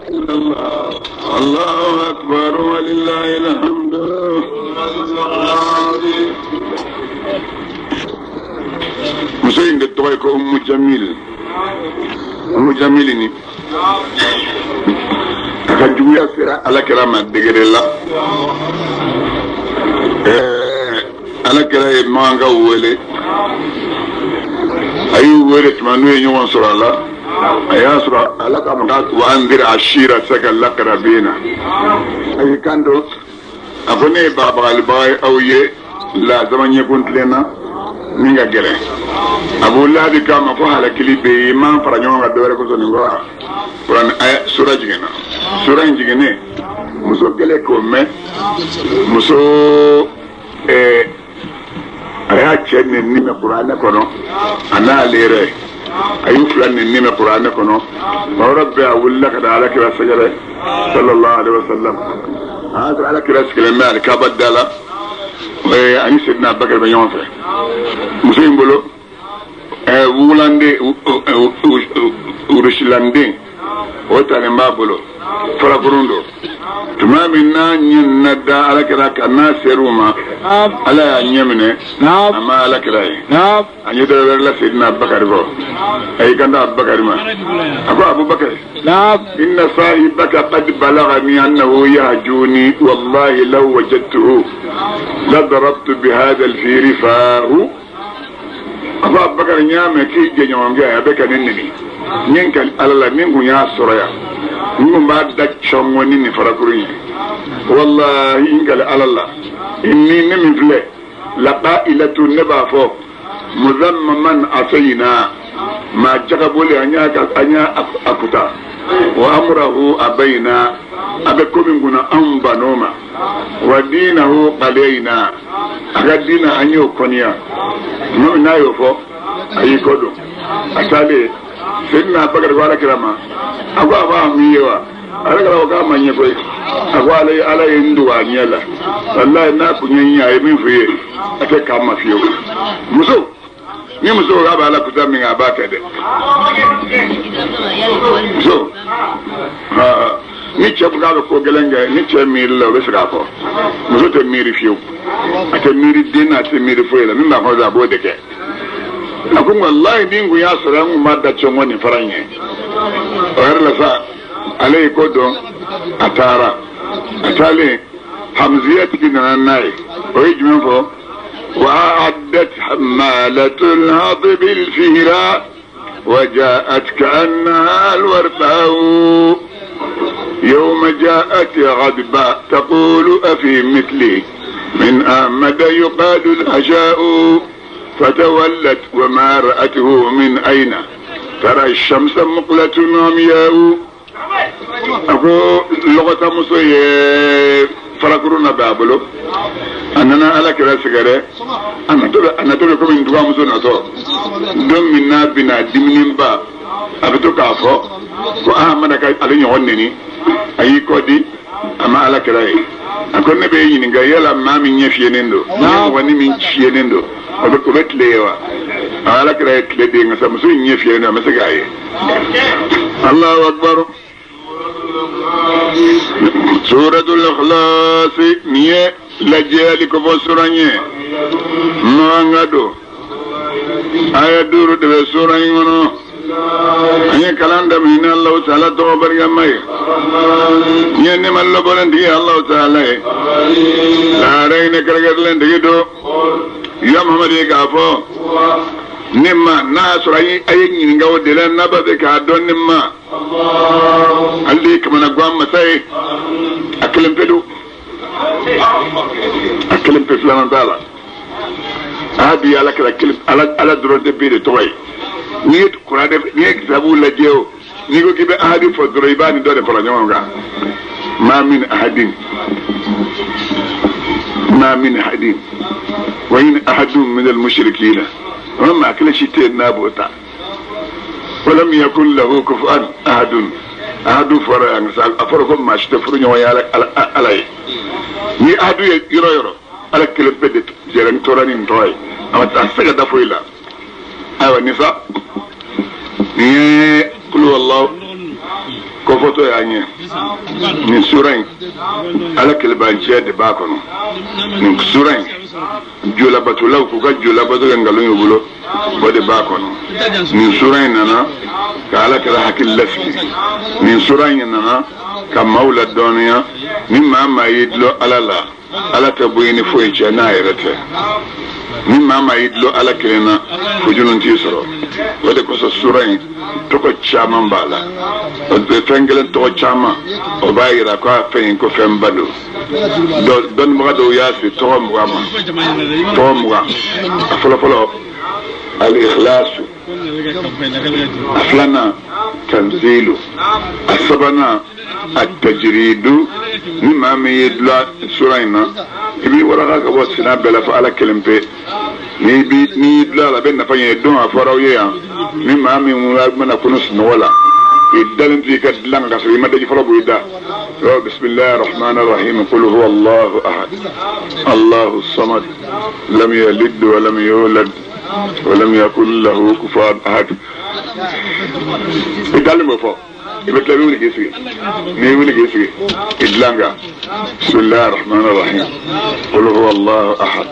إلا الله الله أكبر ولله الحمد. مسوين دتويك أم جميل ni aka juguya sera ala kira ma degere la ala kira ye manga wele ayu wele tumanu ye ɲɔgɔn sɔrɔ ala a y'a sɔrɔ ala ka maka wa anzir ashira saka lakrabina ayi kando a ko ne ye bagabagalibaga ye aw ye la zama ɲɛkun tilenna min ka gɛlɛn abu labi kama ko halakili be yen man fara ɲɔgɔn kan dɔwɛrɛ kosɔn nin kɔrɔ kuran aya sura jiginna sura in jiginnen muso kɛlɛ k'o mɛn muso a y'a cɛ nɛni mɛn kuranɛ kɔnɔ a n'ale yɛrɛ a y'u fila nɛni mɛn kuranɛ kɔnɔ maa wɛrɛ bɛɛ a wulila ka da alakira sɛgɛrɛ sallallahu alaihi wasallam a y'a sɔrɔ alakira sigilen bɛ alikaba da la ani Seydina Abubakar bɛ ɲɔgɔn fɛ muso in bolo wulande urusilanden o talen b'a bolo farakurun don tuma min n'a ɲɛ da alakira kan n'a ser'u ma ala y'a ɲɛ minɛ a ma alakira ye a ɲɛ dɔ wɛrɛ la Seydina Abubakar kɔ a y'i kanto Abubakar ma a ko Abubakar inna sahibaka qad balagani annahu yahjuni wallahi law wajadtuhu la darabtu bihadha al-firi fahu a ko Abubakar ɲaamɛ k'i jɛɲɔgɔnkɛ a bɛ ka ne nɛni nin ka ala la nin kun y'a sɔrɔ yan n kun b'a da cɔngɔ ni nin farakurun ye wallahi n kali ala la inni ne min filɛ laqa'ilatu ne b'a fɔ muzammaman asayina ma jagaboli an y'a akuta wa amrahu abayna a bɛ ko min kunna anw ban'o ma wa dinahu qalayna a ka diina an y'o kɔniya n'a y'o fɔ a y'i kɔ don a taalen Seydina Abubakar ko alakira ma a ko a b'a min ye wa alakira ko k'a ma ɲɛ koyi a ko ala ye n dogo a ɲɛ la wallahi n'a kun ye n ye a ye min f'i ye a tɛ k'a ma fiyewu muso ni muso ko k'a b'a la kuta min a b'a kɛ dɛ muso ni cɛ ko k'a bɛ ko gɛlɛn kɛ ni cɛ miiri la o bɛ se k'a fɔ muso tɛ miiri fiyewu a tɛ miiri den na a tɛ miiri foyi la min b'a fɔ a b'o de kɛ a ko wallahi bin kun y'a sɔrɔ an kun b'a da cɔngɔ nin fara ɲɛ o yɛrɛ la sa ale ye ko dɔn a taara a taalen Hamziya tigi nana n'a ye o ye jumɛn fɔ wa a'addat hammalatul hatab bil fihra wa ja'at ka'annaha al-warqa'u yawma ja'at ghadba taqulu afi mithli min ahmad yuqalu al-asha'u فتولت وما رأته من أين ترى الشمس مقلة عمياء أقول لغة مصرية فراكرونا بابلو أننا على كلا سكرة أنا تقول لكم إن دعاء مصرنا تو دم منا بنا دمنين با أبتو كافو وأحمد على يونني أي كودي أما على كلا أقول نبي ينقل يلا ما من يفينندو واني من يفينندو o bɛ tile ye wa ala kira ye tile den nka sa muso in ɲɛ fiyɛ ne a ma se k'a ye Allahu akbar suratul ikhlas ni ye lajɛli ko fɔ sura ɲɛ manga do aya 5 de bɛ sura in kɔnɔ an ye kalan daminɛ ni Allahu ta'ala tɔgɔ barikama ye n ye nema labɔlentigi Allahu ta'ala ye laara hinɛ kɛrɛkɛrɛlentigi do ya Muhammad ye k'a fɔ ne ma n'a sɔrɔ a ye ɲininka o de la n'a b'a fɛ k'a dɔn ne ma ale de ye kamana gan masa ye a kelen pe do a kelen pe filanan t'a la a bi ala kɛra kelen ala dɔrɔn tɛ bi de tɔgɔ ye n'i ye kuranɛ n'i ye kitabu lajɛ o n'i ko k'i bɛ ahadi fɔ dɔrɔn i b'a ni dɔ de fara ɲɔgɔn kan ma min ahadin وإن أحد من المشركين وما كل شيء نابوتا ولم يكن له كفوا أحد فرع أفركم ما اشتفرون ويا علي ni أحد يرى على كل بدت جرن تورانين توي أما تأسيق دفويلا أيوة نساء ni كل والله كوفوتو يعني من سورين على كلبانشيا دباكونو من سورين جولا باتولاو كوكا جولا باتولاو نغالون يبولو بدي باكونو من سورين أنا كعلى كلا حكي لفي من سورين أنا كمولى الدنيا مما ما يدلو على لا على تبويني فويتشا نايرته مما ما يدلو على كلنا فجنون تيسرو ودي كوسا سورين toko chaman bala o fengelen toko chama o bayira ko afen ko fembalo don mo do yasi to mo folo al ikhlas aflana tanzilu asbana التجريد مما ما يدلا سورينا يبي ورقه كبوسنا بلا فعل كلمه ni bla la ben na fanya don afara ya mi ma mi mu na kunus no wala idalin fi kad lang ka sima de fara buida bismillahir rahmanir rahim qul huwa allah ahad allahus samad lam yalid wa lam yulad wa lam yakul lahu kufuwan ahad idalin mo fo ibet la woni gesi ni woni gesi idlanga bismillahir rahmanir rahim qul huwa allah ahad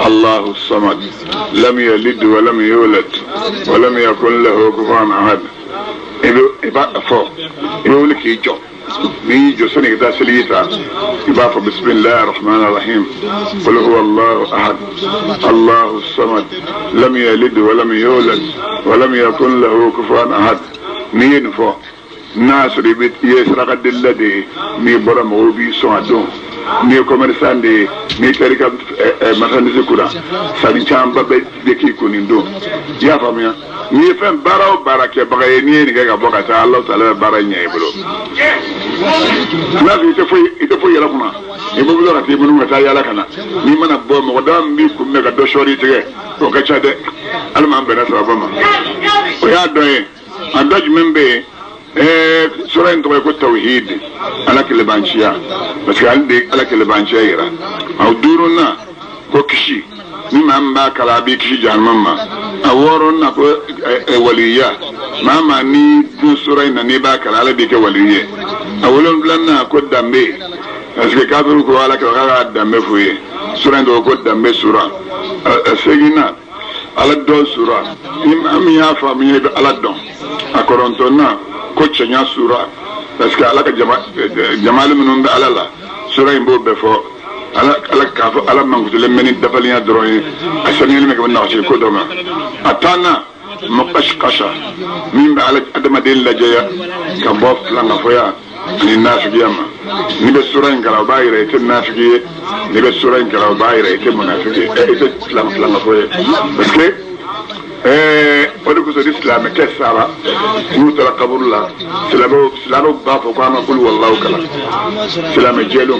الله الصمد لم يلد ولم يولد ولم يكن له كفوا احد يبقى فوق يقول لك يجو نيجو سنه ده سليتا يبقى بسم الله الرحمن الرحيم قل هو الله احد الله الصمد لم يلد ولم يولد ولم يكن له كفوا احد نين فوق ناس ريبت يسرق الذي مي برم وبي سوادو ni commerçant de ni tarika marchandise kura sadi chamba be ki kunindo ya famia ni fem baraw barake bagaye ni ga bokata Allah taala baranya ibro na ite fo yala kuna e bo bulo ati bunu mata yala kana ni mana bo mo dam bi ku mega do shori tege ko ka chade alma ambena sabama o ya doye andaj membe سورة انتوا يكون توحيد على كل بانشيا بس عندي على كل بانشيا يرا أو دورنا كوكشي مما أمبا كلابي كشي جانمما أورنا كو وليا ما ني سورة إن نبا كلابي بيك وليا أولون بلنا كو دامبي بس كافر كو على كلا دامبي فوي سورة انتوا كو دامبي سورة سيجينا على دون سورة إمام يافا مي على دون أكورنتونا ko cenya sura parce que ala ka jamal minun be ala la sura imbo be fo ala ka fo ala mangutu le meni dafaliya drone asani le me na ci ko doma atana muqashqasha min be ala adama del la jaya ka bof la nga foya ni nafiyama ni be sura ngala bayira ite nafiye ni be sura ngala bayira ite munafiye ite la nga foya parce que ودك سو الاسلام كسارا يوتر قبر الله سلامو بافو كما قل والله كلا سلام جيلو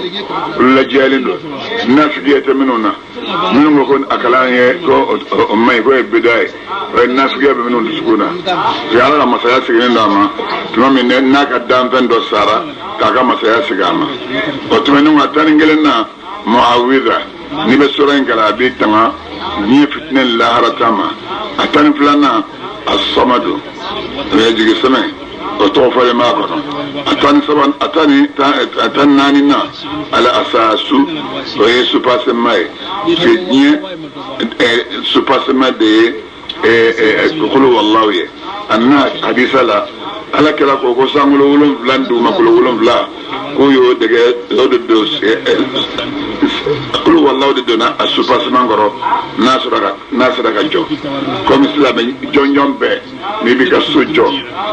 ولا جيلين الناس جيت مننا من يكون اكلان كو امي كو بدايه الناس جيب منون سكونا يا الله ما سياسين داما تمام ناك دام فندو سارا كاكا ما سياسيغاما وتمنو اتانغلنا معاوذه ni be sura ngala be tama ni fitna la haratama atan flana as-samadu rejigi sama o to fa ma ko atan saban atan nanina ala asasu o yesu passe mai fitni su passe mai de qulu wallahu ya anna hadisa la ala kala ko sangulo wolon blandu makulo wolon bla ko yo dege do qulu wallahu de dona asupasman goro nasura ka jo comme islam jonjon be ni bi ka sojo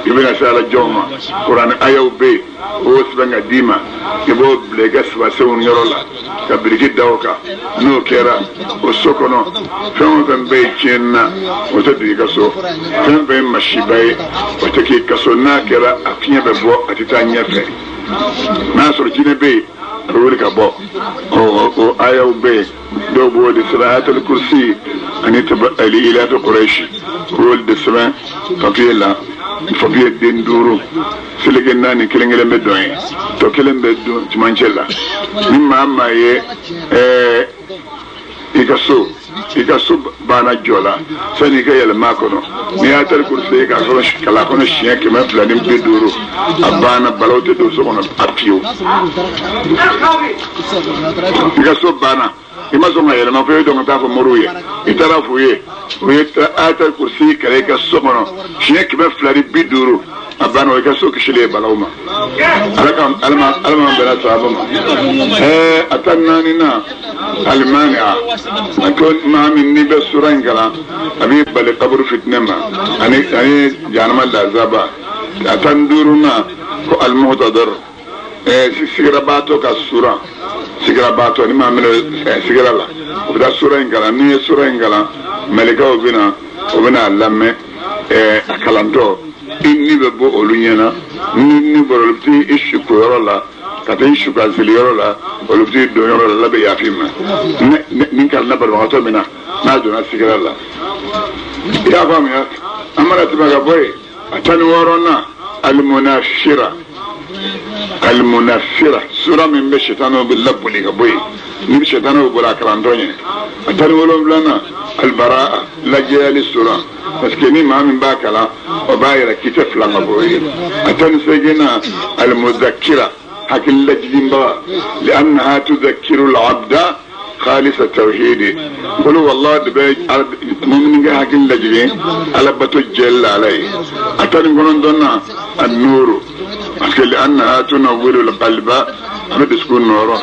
ibina sala joma qur'an ayaw be o sbanga dima ibo blegas wa sewun yorola ka birgi dawka no kera o sokono fon be chenna o to di ka so fon be mashibai o to ki ka so na kera afinya be bo atita nyefe nasur jine be ruri ka bo o ayaw be do bo de salatul kursi ani tabali ila quraish rul de sama papier den duru silege nani kelengele be doy to kelembe do timanchela mimma maye ikaso ika sub bana jola sani ka yele makono ni atal kursi ka so kala kono shiya ke ma flanim be duro abana balawte do so kono apio ika sub bana ima so ma yele ma fe do ngata ko moruye itara fuye we atal kursi kale ka so kono shiya ke ma flanim be duro abana we ka so kishile balawma alama bela sabama atanani na المانعة أكون ما من نبى سورانجلا أبي بل قبر فتنما أنا جانما لازابا أتندورنا المهتدر سيغرباتو كسورة سيغرباتو أنا ما من سيغرلا وبدا سورانجلا نية سورانجلا ملكا وبنا لمه أكلانتو إني ببو أولينا إني برلتي إيش كورلا kata shuka ziliyoro la oluti doyoro la be yafima nin kal na barwa to mina na jona sigara la ya fam ya amara tibaga boy atani worona al munafira sura min be shaytanu bil labli ga boy ni shaytanu bula karantonye atani wolom lana al baraa la jali sura parce que ni ma min bakala o bayira kitafla ma boy atani segena al muzakkira حكي لجلبا لأنها تذكر العبد خالص التوحيد قلوا والله دبي مؤمن حكي لجلين على بتجل عليه أتاني قلنا دنا النور لأنها تنور القلب أنا تسكن نورا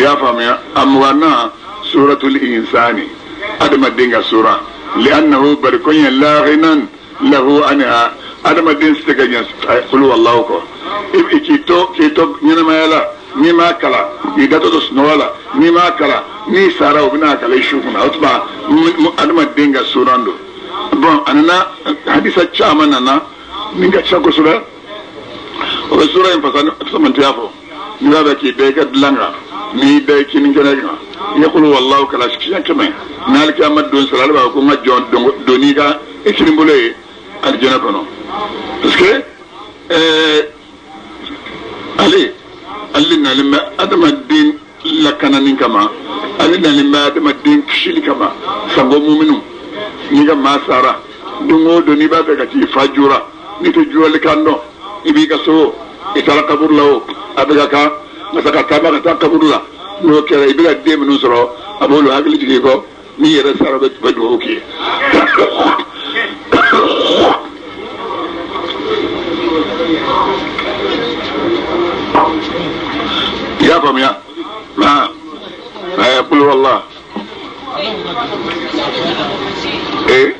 يا فامي أموانا سورة الإنسان أدم الدين سورة لأنه بركون لا غنى له عنها أدم الدين استكجن قلوا والله كو kito nyina mayala ni makala idato to snola ni makala ni sara ubina kala ishukuna utba adama denga surando bon anana hadisa chama nana ninga chako sura o sura impasana samanti yafo ni baba ki be ka dlanga ni be ki ni ngena yaqulu wallahu kala shiyan kama nalika amad don sala ba ko majon doni ga ekini mbole aljana kono parce que alina lima adama din lakana nin kama alina lima adama din kishili kama sango muminu ni ga masara dungo do ni ba ka ti fajura ni to juwal kando ibi ka so itala kabur lawo abaga ka masaka taba ka kabur la no kera ibi ga de minu soro abolo hagli jigi ko ni yere sara be do oki يا فهم يا ما يقول والله ايه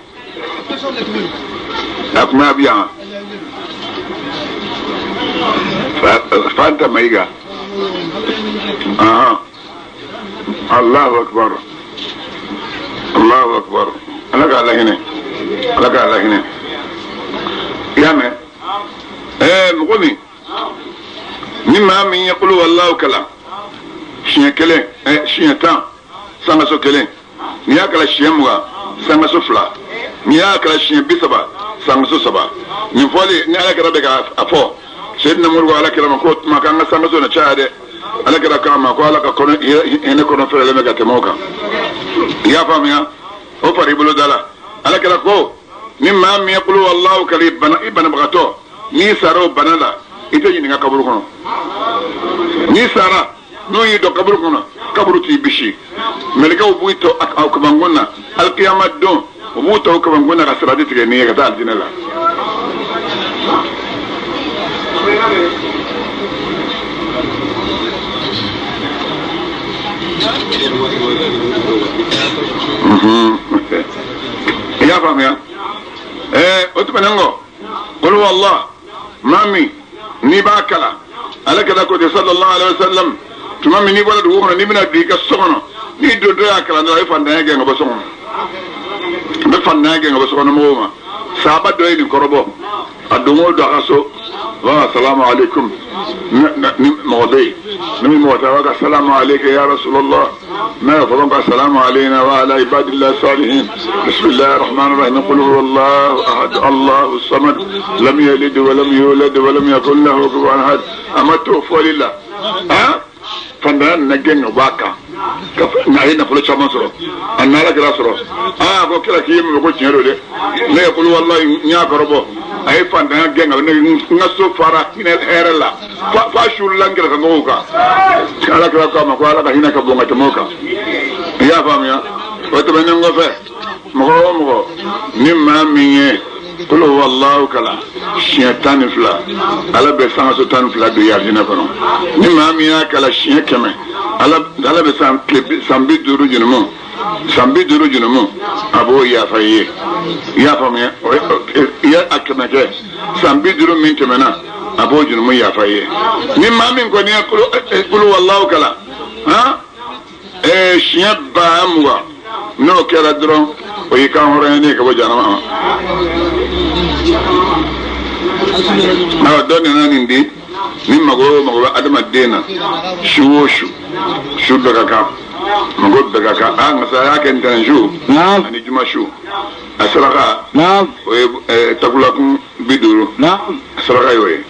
ما بيها فانت ما يجا الله اكبر الله اكبر انا قال هنا يا ما مقولي مما من يقول والله كلام شيء كلام شيء تام سامسو كلام نياكلا شيء مغا سامسو فلا نياكلا شيء بسبا سامسو سبا نفولي نياكلا بكا أفو سيدنا مرغو على كلام كوت ما كان سامسو نشاهد على كلام ما قال لك كون هنا كون في لما كتموكا يا فهم يا هو فريبلو دالا على كلام كو مما من يقول والله كلام ابن بغتو ني سارو بنالا ite ɲininka kaburu kɔnɔ ni sara n'o y'i dɔn kaburu kɔnɔ kaburu t'i bisi mɛlɛkɛw b'u to aw kabankun na alikiyama don u b'u to aw kabankun na ka sirati tigɛ n'i ye ka taa alijinɛ la i y'a faamuya o tɛmɛnen kɔ qul wallah mami ni b'a kala ala kala ko sallallahu alaihi wasallam tuma min ni wala du wono ni bina di ka sono ni do do ya kala no ay fanda ge ngo sono be fanda ge ngo sono mo ma sahaba do ni korobo adumo do aso wa assalamu alaikum موضي نمي موتاوك السلام عليك يا رسول الله ما يفضلك السلام علينا وعلى عباد الله الصالحين بسم الله الرحمن الرحيم قل هو الله أحد الله الصمد لم يلد ولم يولد ولم يكن له كفوا أحد أما توفوا لله ها فندان نجن باكا na yi na folo caman sɔrɔ a nala kɛra sɔrɔ ko kira k'i ye mun ko tiɲɛ don dɛ ne ye kulu wallahi n y'a kɔrɔbɔ a ye fantanya gɛn ka ne n ka so fara hinɛ hɛrɛ la fa surula n kɛrɛfɛ mɔgɔw kan ala kira k'a ma ko ala ka hinɛ ka bon ka tɛmɛ o kan i y'a faamuya o tɛmɛnen kɔfɛ mɔgɔ o mɔgɔ ni maa min ye kulu wallahu kala siɲɛ 12 ala bɛ sangaso 12 don yarijinɛ kɔnɔ ni maa min y'a kala siɲɛ 100 ala bɛ san 50 junumu san 50 junumu a b'o yafa i ye i y'a faamuya i ye a 100 kɛ san 50 min tɛmɛna a b'o junumu yafa i ye ni maa min kɔni ye kulu wallahu kala siɲɛ 20 n'o kɛra dɔrɔn o y'i kan hɔrɔnyalen ka bɔ jahanama ma dɔ nana nin di ni mago bɛ adamaden na su o su bɛɛ ka kan mago bɛɛ ka kan nka sa a y'a kɛ ntɛnɛn su ani juma su a saraka o ye takulakun 50 a saraka y'o ye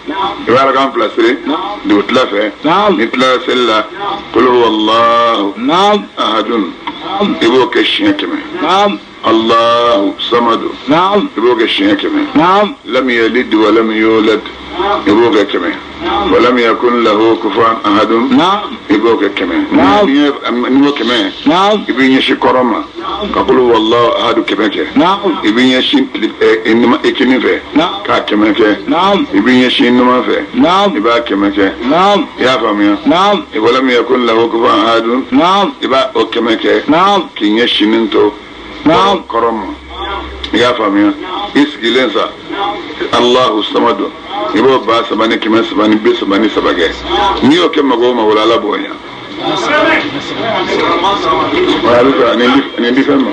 i bɛ Alakan 2 siri dugu tila fɛ ni tila seli la kul huwallahu ahadun i b'o kɛ siɲɛ 100 Allahu samadu i b'o kɛ siɲɛ 100 lam yalid wa lam yulad i b'o kɛ 100 wa lam yakun lahu kufuwan ahadun i b'o kɛ 100 n'i y'o 100 i b'i ɲɛsin kɔrɔ ma ka kulu wallahu ahadu 100 kɛ i b'i ɲɛsin ikini fɛ k'a 100 kɛ i b'i ɲɛsin numan fɛ i b'a 100 kɛ i y'a faamuya wa lam yakun lahu kufuwan ahadun i b'a o 100 kɛ k'i ɲɛsinin to kɔrɔ ma i y'a faamuya i sigilen sa Allahu samadu i b'o 3 ni 3 ni 3 ni 3 kɛ n'i y'o kɛ mago ma wala ala b'o ɲa nin di fɛn ma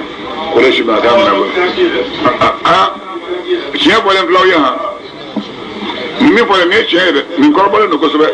kɔlɔsi ma k'a mina bɔ tiɲɛ bɔlen filaw ye han nin min fɔlen nin ye tiɲɛ ye dɛ nin kɔrɔbɔlen don kosɛbɛ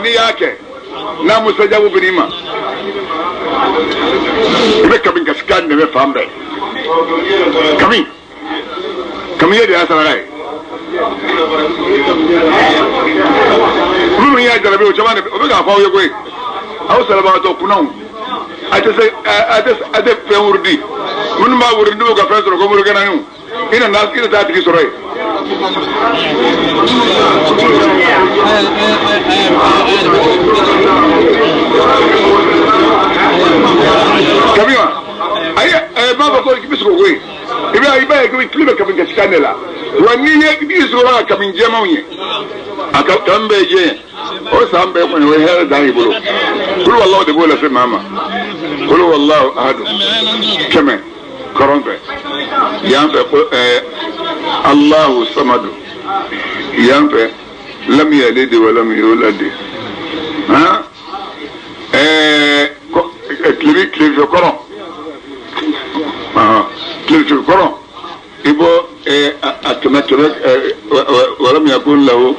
n'i y'a kɛ n'a musajabu bɛ n'i ma i bɛ kabini kasi kan dɛmɛ fan bɛɛ kabini ye de y'a saraka ye minnu y'a jarabi o caman o bɛ k'a fɔ aw ye koyi aw sarabagatɔ kunnaw a tɛ fɛn wurudi minnu b'a wurudi n'u ka fɛn sɔrɔ ko morikɛnɛniw i na taa tigi sɔrɔ yen kabini wa ayi b'a fɔ ko i bɛ sogo koyi i b'a ye ko tile bɛ kabini kasi kan de la wa n'i sɔrɔla ka kabini jɛmanw ye a kan bɛɛ jɛ o san bɛɛ kɔni o ye hɛrɛ dan y'i bolo kulu wallahu de b'o lase maa ma kulu wallahu ahadu 100 kɔrɔn fɛ yan fɛ ko Allahu samadu yan fɛ lam yalid wa lam yulad tilefɛ kɔrɔ tilefɛ kɔrɔ i bɔ a 100 wa lam yakun lahu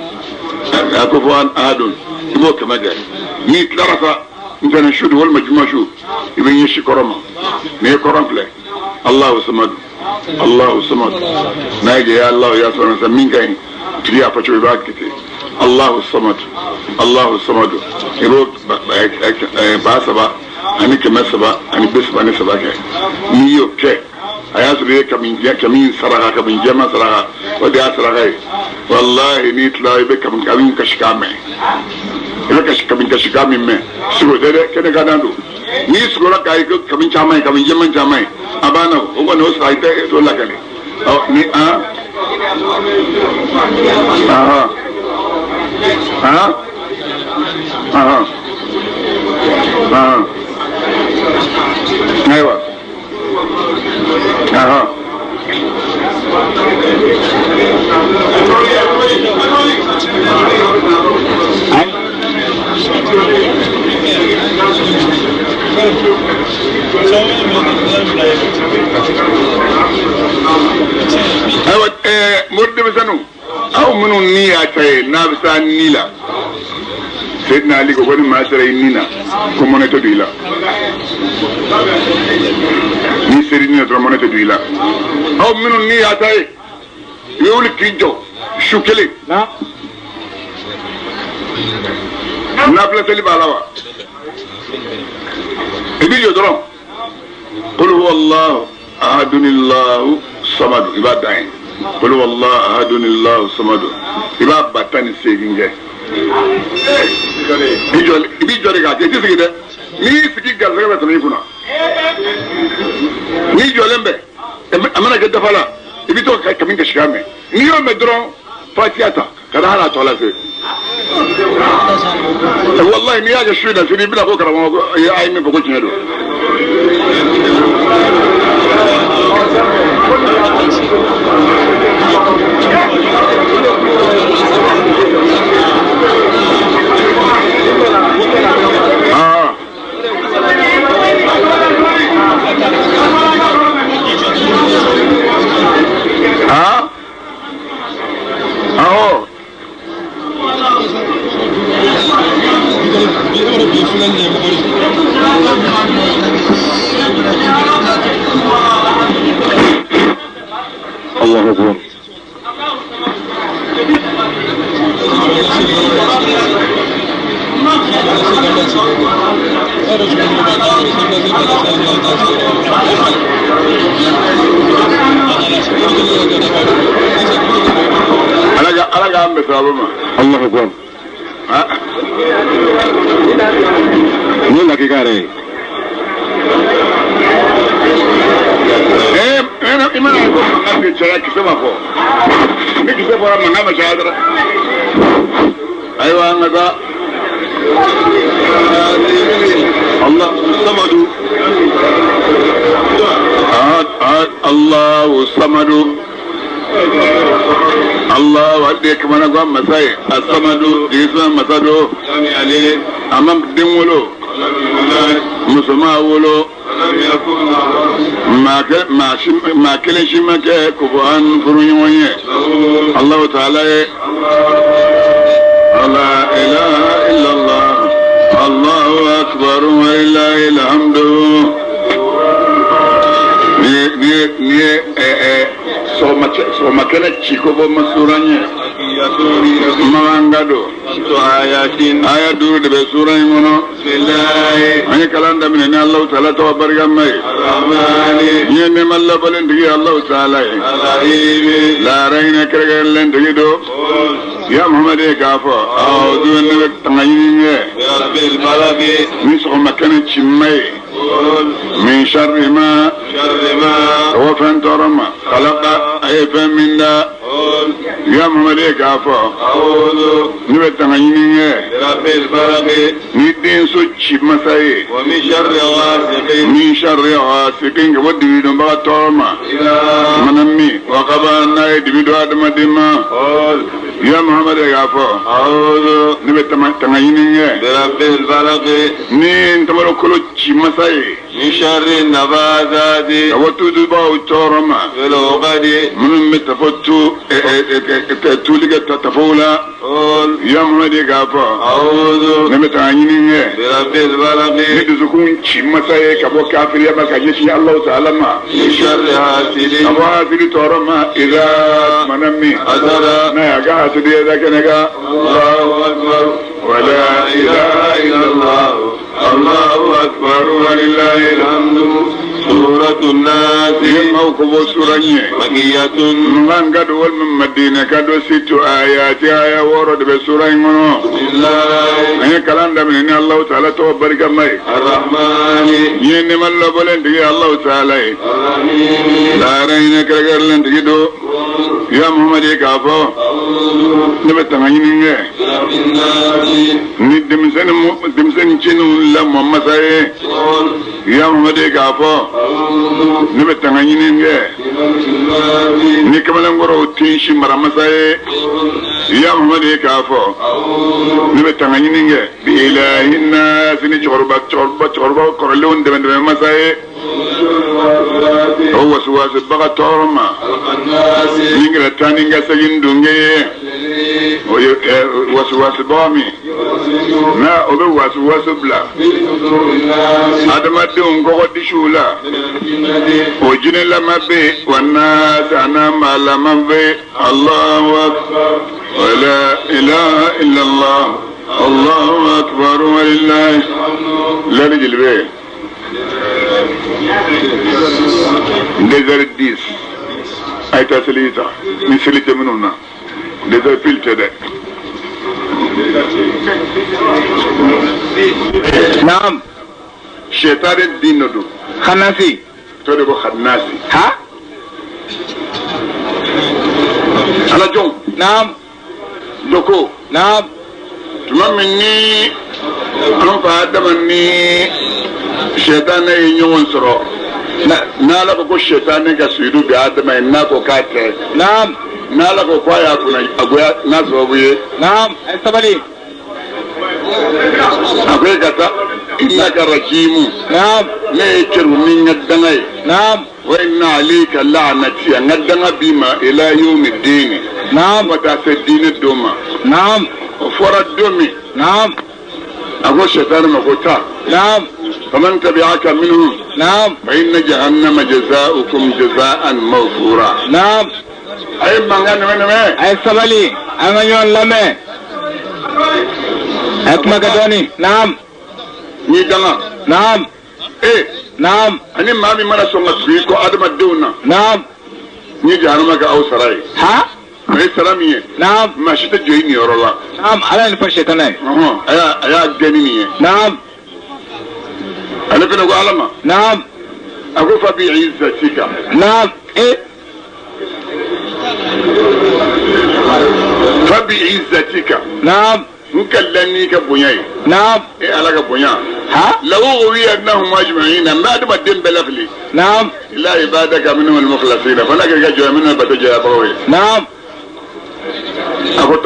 kufuwan ahadun i b'o 100 kɛ n'i tilara sa ntɛnɛn su walima juma su i bɛ ɲɛsin kɔrɔ ma n'i ye kɔrɔn filɛ Allahu samadu n'a ye ya Allah ya sɔrɔ sa min ka ɲi tigi y'a fɔ cogo i b'a kɛ ten Allahu samadu i b'o 3 ani 300 ani 3 kɛ n'i y'o kɛ a y'a sɔrɔ i ye kabini saraka kabini jɛman saraka o de y'a saraka ye wallahi n'i tila i bɛ kabini kasi kan mɛn i bɛ kabini kasi kan min mɛn sigo tɛ dɛ kɛnɛ ka dan don n'i sigora k'a ye kabini caman ye kabini jɛman caman ye a banna o kɔni o sara i tɛ so lakale ni ayiwa سنو أو منو نية تاي نابسا نيلا سيدنا علي كوكوني ما سرى نينا كمونة تدويلا ني سرى نينا ترمونة تدويلا أو منو نية تاي يقول كيجو شوكلي نابلا سلي بالاوا إبي يدرم قل هو الله أحد الله الصمد إبا داين قل هو الله أحد الله الصمد إبا باتاني سيجنجي إبي جوري كاكي تسكي ده مي سكي غازغا باتاني كنا مي جولم بي أمانا كده فلا إبي تو كمين كشكامي نيو مدرون فاتياتا كده هانا تولا سي والله مياجة شوينا سيدي بلا بكرة يا عيمي بقول جنادو الله أكبر أنا قام بسابما الله أكبر لك كاري أنا إيمان أقول من قبل شراك سما فو نكسب ورا من هذا شادرة أيوة أنا ذا الله الصمد الله الصمد الله وديك من قام مساي الصمد جسم مسدو أمام دمولو مسمى ولو ما كل شيء ما كوبان فرونيه الله تعالى لا إله إلا الله الله أكبر ولله الحمد سوما كلا تشيكو مسورانيه مانغادو آيات دور دبي سورة يمونو أي كلام دمين الله تعالى توبرك ماي ينم الله بلن دقي الله تعالى لا رأينا كرجال لن دقي دو يا محمد كافو أعوذ بالله تنعيني نسخ مكان تشمي من شر ما وفن ترمى خلق أيفا من دا يا محمد كافو نبت تنعيني ندين سوتشي مساي من شر غاسقين كبدي دمبا ترمى منمي وقبلنا يدبدو آدم دما يا محمد كافو نبت تنعيني نين تمرو كلو تشي مساي من شر النفاثات وتدبا ترمى من متفتو تولك تتفولا يا محمد كافو نبت تنعيني برب الفلق ندزكون تشي مساي كبو كافر يا بكاجي الله تعالى ما من شر حاسد أبو حاسد ترمى إذا منمي نيا حاسد ذاك نجا الله أكبر ولا إله إلا الله الله أكبر ولله الحمد سورة الناس موكب سورة مكية من قد من مدينة قد 6 آيات آية ورد بسورة منه الله أي كلام دمين الله تعالى توبرك ماي الرحمن ينم الله بلند الله تعالى لا رأينا كرجال لند كدو يا محمد كافو نبت ماينين ندمسن شنو لا محمد يا محمد كافو نبت ماينين نكملن غرو تيشي مرمساي يا محمد كافو نبت ماينين بإله الناس نجرب كرلون دمن مساي هو سواس بقى تورما ningira taninga sagin dunge oyo wasu bami na obe wasu bla adama dun ko dishula o jinela mabbe wana sana mala mabbe Allahu akbar wa la ilaha illa Allah Allahu akbar wa lillahi la rijilbe desert 10 ay taslita mislite minuna desert pilte de naam shetare dinodu khanasi to de ko khanasi ha ala jong naam doko naam tuma minni an fa adamanni shetane nyon soro na la ko shetane ga suidu bi adama na ko kate naam na la ko kwaya kuna agoya na so buye naam ay sabali agoya gata innaka rajimu naam ne kiru min ngaddangai naam wa inna alayka la'nati ngaddanga bima ila yawmiddin naam wa tasaddin doma naam fora domi naam ago shetane makota naam فمن تبعك منهم نعم فإن جهنم جزاؤكم جزاء موفورا نعم أي مانغان من أي سبالي أنا يون لمي أكما كدوني نعم نيدانا نعم إيه نعم أني مامي مرا سونغا سويكو أدم الدونا نعم ني جهنم أو سراي ها أي سرامية نعم ما شئت جويني أورولا نعم على الفرشتاني أيا جنيني نعم أنا كنا أقول علما نعم أقول فبعزتك نعم إيه فبعزتك نعم نكلني كبنياي نعم إيه على كبنيا ها لو غويناهم أجمعين ما دام الدين بلغلي نعم إلا عبادك منهم المخلصين فنك جاء منهم بتجا بروي نعم أقول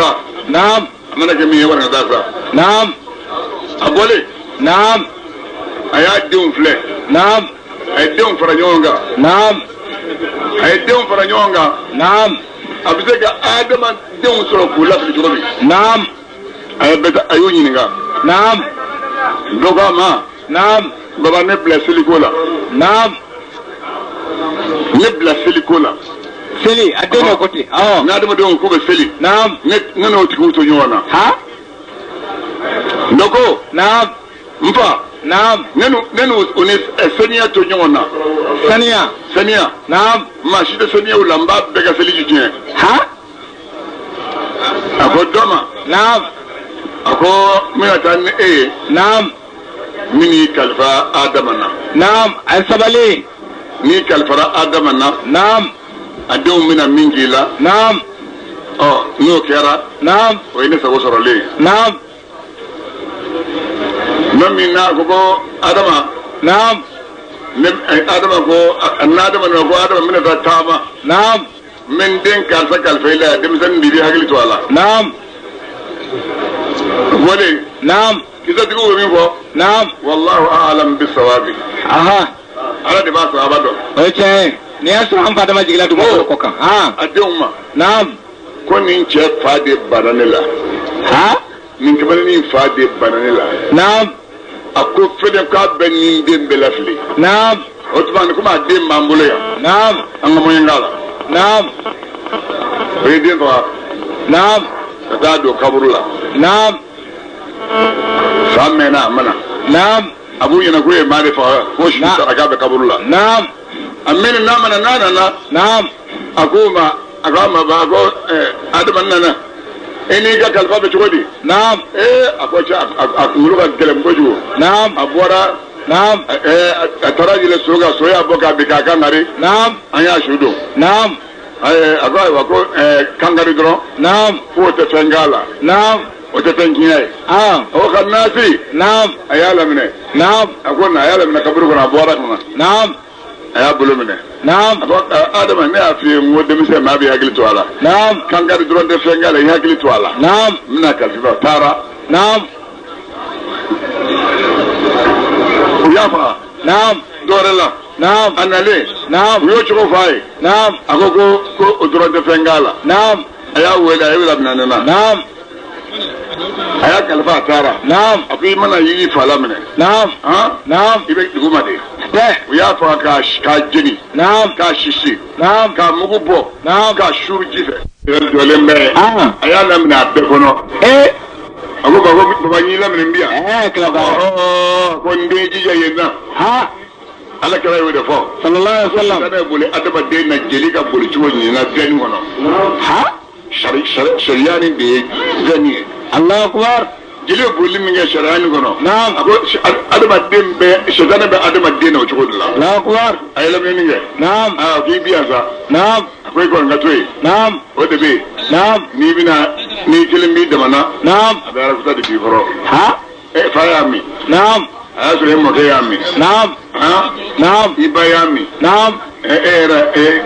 نعم أنا كمية ورنا دافع نعم أقولي نعم أيادهم فله نعم أيادهم فرنيونغا نعم أيادهم فرنيونغا نعم أبزك آدم دهم سرقولا في الجروبي نعم أيبت أيونينغا نعم دوغا ما نعم بابا نبلا سيليكولا نعم نبلا سيليكولا سيلي أدينا كوتي نادم دهم كوبا سيلي نعم ننو تكوتو نيوانا ها دوغو نعم مفا نعم ننو أنيس سنيا تو نيوانا سنيا نعم ما شيت سنيا ولا مباب بيجا سيلي جين ها أكو دوما نعم أكو ميتان إيه نعم مني كالفا آدمنا نعم السبالي ني كالفا آدمنا نعم أدوم من منجيلا نعم نو كيرا نعم وين سوسر لي نعم نمينا كوكو آدما نعم آدما كو آدما نكو آدما من تاما نعم من دين كالفا كالفيلا دمسن بيبي هاكلي توالا نعم ولي نعم كذا تقول مين فو نعم والله أعلم بالصواب أها على دباس أبادو أوكي نياسو هم فاطمة جيلا دوما كوكا أدوما نعم كونين شيء فادي بانانيلا ها من كمان فادي بانانيلا نعم أكو فدي كابنين دين بلافلي نعم أتبان كم أدين بامبوليا نعم أنا ما ينقالا نعم بيدين توا نعم كتادو كابرولا نعم سامنا منا نعم أبو ينقوي ما رفع وش تركاب كابرولا نعم أمين نامنا نانا نعم أكو ما باكو أدمنا إني كالفا بتقولي نعم أقولك كلام بجو نعم أبورا نعم ترى جل سوغا سويا بوكا بكاكا ناري نعم أيا شودو نعم أقول كانغاري درو نعم فوت فنجالا نعم وتتنجيني أو خناسي نعم أيالا منه نعم أقول أيالا منه كبرنا أبورا كنا نعم أيا بلو منه نعم آدم أنا في مودم سه ما بيهاجلي توالا نعم كانغاري درو تفنجالا يهاجلي توالا نعم منا كالفيبا تارا نعم ويافا نعم دور الله نعم anale نعم yo chuko fai نعم agogo ko odoro de fengala نعم aya wela ayi la binana نعم aya kalfa tara نعم afi mana yi fala mene نعم ha نعم ibe duguma de ده ya fa ka jeni نعم ka shishi نعم ka mugubo نعم ka shuru jife dolembe اه aya la mina be kono ايه agogo ko baba yi la mene biya ايه كلام ko ndeji yena ها ala kala yo de fo صلى الله عليه وسلم sana bole adaba de na jeli ka bole ciwo ni na den kono ها sharia ni de gani الله اكبر jeli bole mi nge sharia ni kono نعم ako adaba den be shaytan be adaba de na ciwo la الله اكبر ay la mi nge نعم ki biya sa نعم akwai ko ngatoy نعم o de be نعم ni bina ni kilim bi de mana نعم abara futa de bi foro ها fa ya mi نعم asure mo ke ya mi نعم ha نعم iba ya mi نعم era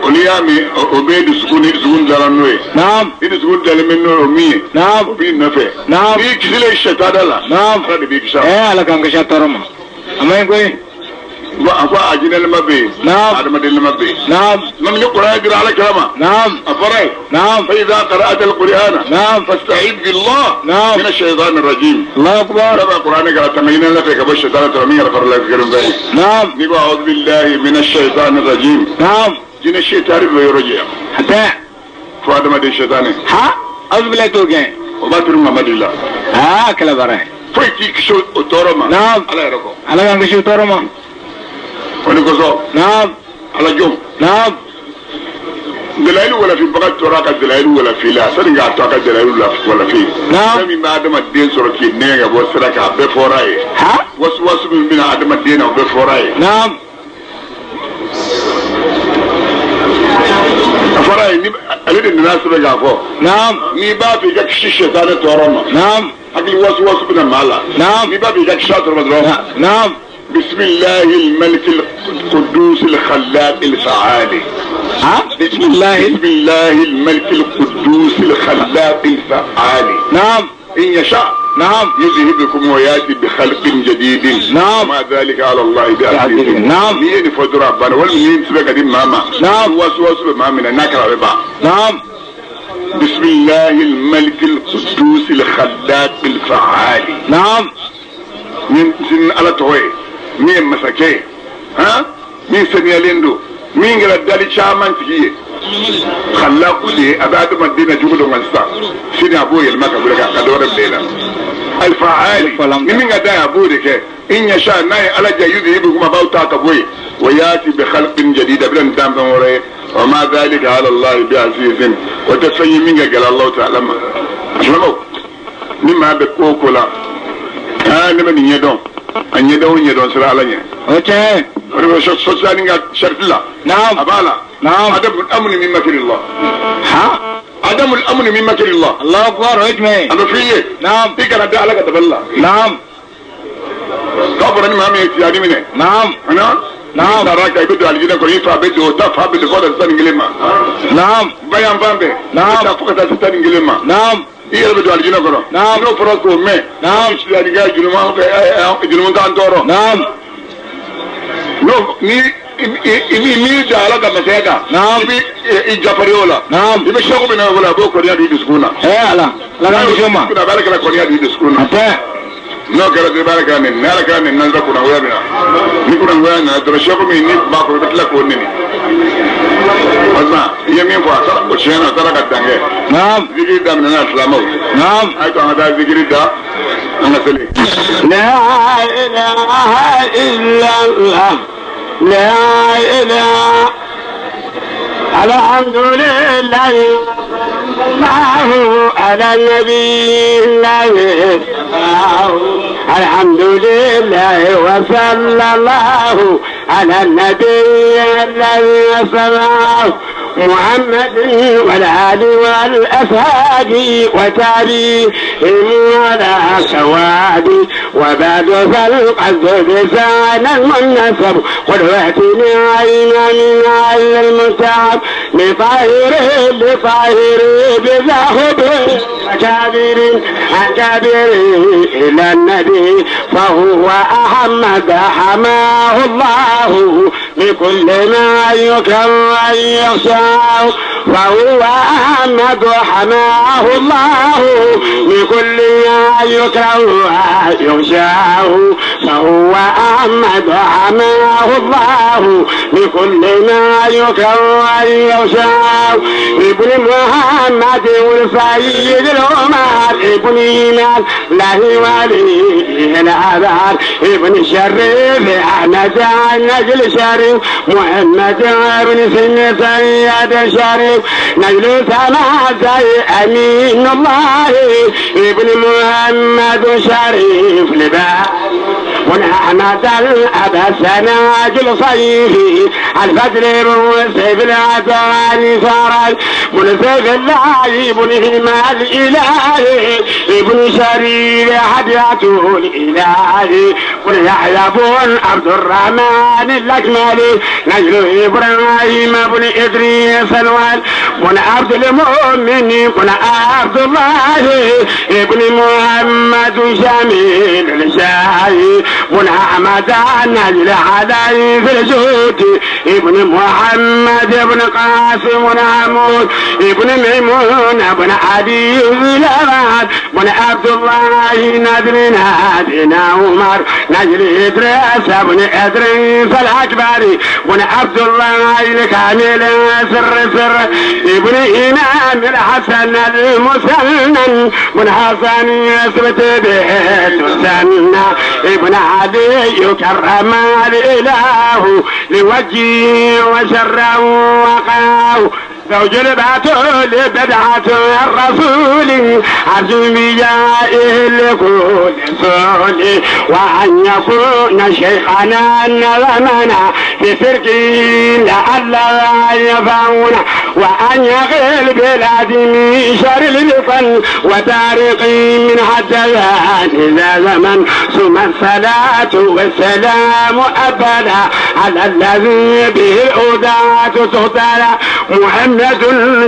oliyami obedu sukun daranwe نعم idi sukun dalmenno mi نعم bi nafe نعم bi kisile shetada la نعم ara de bi kisha ايه على كان كشاترما اما يقول wa akwa ajinel mabbe نعم adamade mabbe نعم man ni qur'an dira ala kalama نعم afarai نعم fa idha qara'ata alqur'ana نعم fasta'id billah نعم min ash-shaytan ar-rajim الله اكبر raba qur'an gara tamayina la fe ka bash shaytan tarmi ala farla kirim bay نعم ni ba a'udhu billahi min ash-shaytan ar-rajim نعم jina shaytan be yoroje حتى fa adamade shaytan ها اعوذ بالله توكين o ba turu mamadilla ها كلا برا foy ki kisho otoroma نعم ala yarako على كان كشاترما woni ko so نعم ala jom نعم دلائل ولا في بقى تراك دلائل ولا في لا سنغا تراك دلائل ولا في نعم سمي ما ادم الدين سوركي نيغا بوسرك بفوراي ها وسواس من ادم الدين بفوراي نعم فوراي ني اليد الناس بقى فو نعم ني با في جك شيطان تورما نعم اكل وسواس من مالا نعم ني با في جك شاطر مدرو نعم بسم الله الملك القدوس الخلاق الفعال ها بسم الله بسم الله الملك القدوس الخلاق الفعال نعم إن يشاء نعم يذهبكم وياتي بخلق جديد نعم ما ذلك على الله بعزيز نعم مين فدر ربنا والمين سبق دي ماما نعم وسوس ما من نكر ربا نعم بسم الله الملك القدوس الخلاق الفعال نعم من سن على توي مين مسكي ها مين سنيالندو مين غير دالي شامان تي خلاق لي ابعد مدينه جوجل منسا سيدي ابو يلمك ابو لك كدور الليله الفعال مين غدا ابو دك ان يشاء ناي على جيد يبكم باوتا كبوي وياتي بخلق جديد بلن دام وري وما ذلك على الله بعزيز وتسيي من قال الله تعالى اسلموا مما بكوكولا نمن يدون an yi dawon ya don sura alanya اوكي wani sosani ga shartilla نعم abala نعم adamul amn min makrillah ها adamul amn min makrillah الله اكبر اجمعي ando fiye نعم ikara da alaka taballa نعم kafarani ma me tiyadi mine نعم ana نعم daraka ibe do aljina ko yifa be do ta fa be do ko da san ngilema نعم bayan bambe نعم ta fuka ta san ngilema نعم iya be do aljina ko نعم no foro ko me نعم tiyadi ga junuma ko junuma ta antoro نعم no ni mi da alaka masega نعم i jafariola نعم ibe shako bina wala bo ko di diskuna ايه على لا كان كشوما kuna baraka la ko di diskuna حتى no kala de baraka ne nala kana ne nan kuna waya bina ni kuna waya na do shako mi ni ba ko betla ko ni azma yemi fo asara ko chena tara ka dange نعم zikiri da na islamo نعم ay to hada zikiri da anga sele لا اله الا الله لا اله الحمد لله الله على النبي الله الحمد لله وصلى الله على النبي الذي صلاه محمد والآل والأصحاب وتابعهم على سواد وبعد فالقصد بسانا والنسب قدوتي عينا من عين المتعب لطاهر بذهب أكابر إلى النبي فهو أحمد حماه الله بكل ما يكره يخشاه فهو أحمد حماه الله بكل ما يكره يخشاه فهو أحمد حماه الله بكل ما يكره يخشاه ابن محمد والسيد العمر ابن إيمان له وليه الأبار ابن الشريف أحمد نجل شريف محمد ابن سن سيد الشريف نجل سماء زي أمين الله ابن محمد شريف لباس ونحمد الأبا سناجل صيفي الفجر والسيف العدوان فرج منسف الله ابن همال الإلهي ابن شريف حديته الإلهي ونحيى بن عبد الرحمن الأكملي نجل إبراهيم بن إدريس الوال بن عبد المؤمن بن عبد الله ابن محمد شميل الشاهي بن أحمد نجل علي في الجود ابن محمد بن قاسم بن عمود ابن ميمون بن عدي زلمان بن عبد الله نادر نادنا عمر نجل إدريس بن إدريس الأكبر بن عبد الله الكامل سر ابن إمام الحسن المسنن بن حسن يثبت به السنة ابن علي يكرم الإله لوجهه وشره وقاه زوج الباتول بدعة الرسول عزم بجائه لكل سول وأن يكون شيخنا نظمنا في فرقه لعل ينفعنا وأن يغل بلاد من شر الوطن وتاريخ من حدثان ذا زمن ثم الصلاة والسلام أبدا على الذي به الأودات تهتدى محمد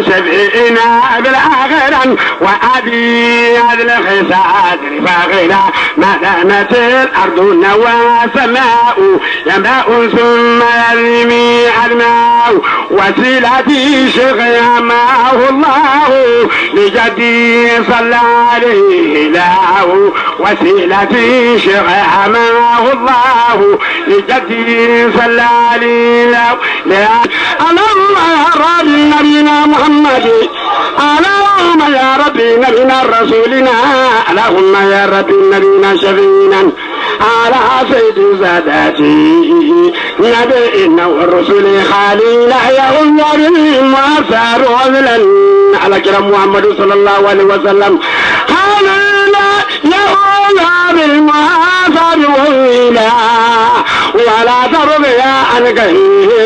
شفيعنا بالآخرة وأبي هذا الخساد فاغرة ما دامت الأرض والسماء يملأ ثم يرمي الماء وسيلتي شيخ معه الله لجدي صلى عليه له وسيلتي شيخ معه الله لجدي صلى عليه له اللهم يا رب نبينا محمد اللهم يا ربي نبينا رسولنا اللهم يا ربي نبينا شفينا على سيد ساداتي نبينا والرسول خالينا يا الله وأسار عذلا على كرم محمد صلى الله عليه وسلم خالينا يا الله بالمعاصر وإله ولا ترضي عنك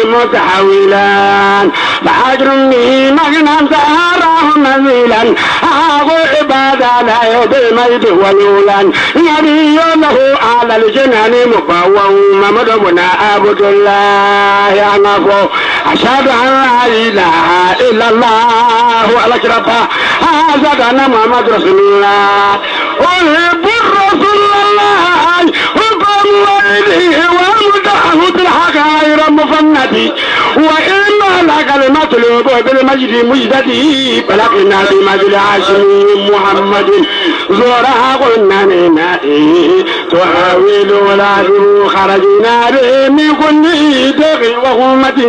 متحولا فأجر به مغنى سهره نزيلا أخو عبادة لا يبي ميت ولولا نبي له على الجنان مقوى ممدبنا عبد الله يعنفو أشهد أن لا إله إلا الله على كرفة هذا أنا محمد رسول الله أحب الرسول الله وقوله ومدحه بالحق غير مفندي وإن لك المطلوب بالمجد مجددي بلغنا بمجد عاشمي محمد زورها قلنا ننائي تحاول ولاده خرجنا به من كل دغ وغمة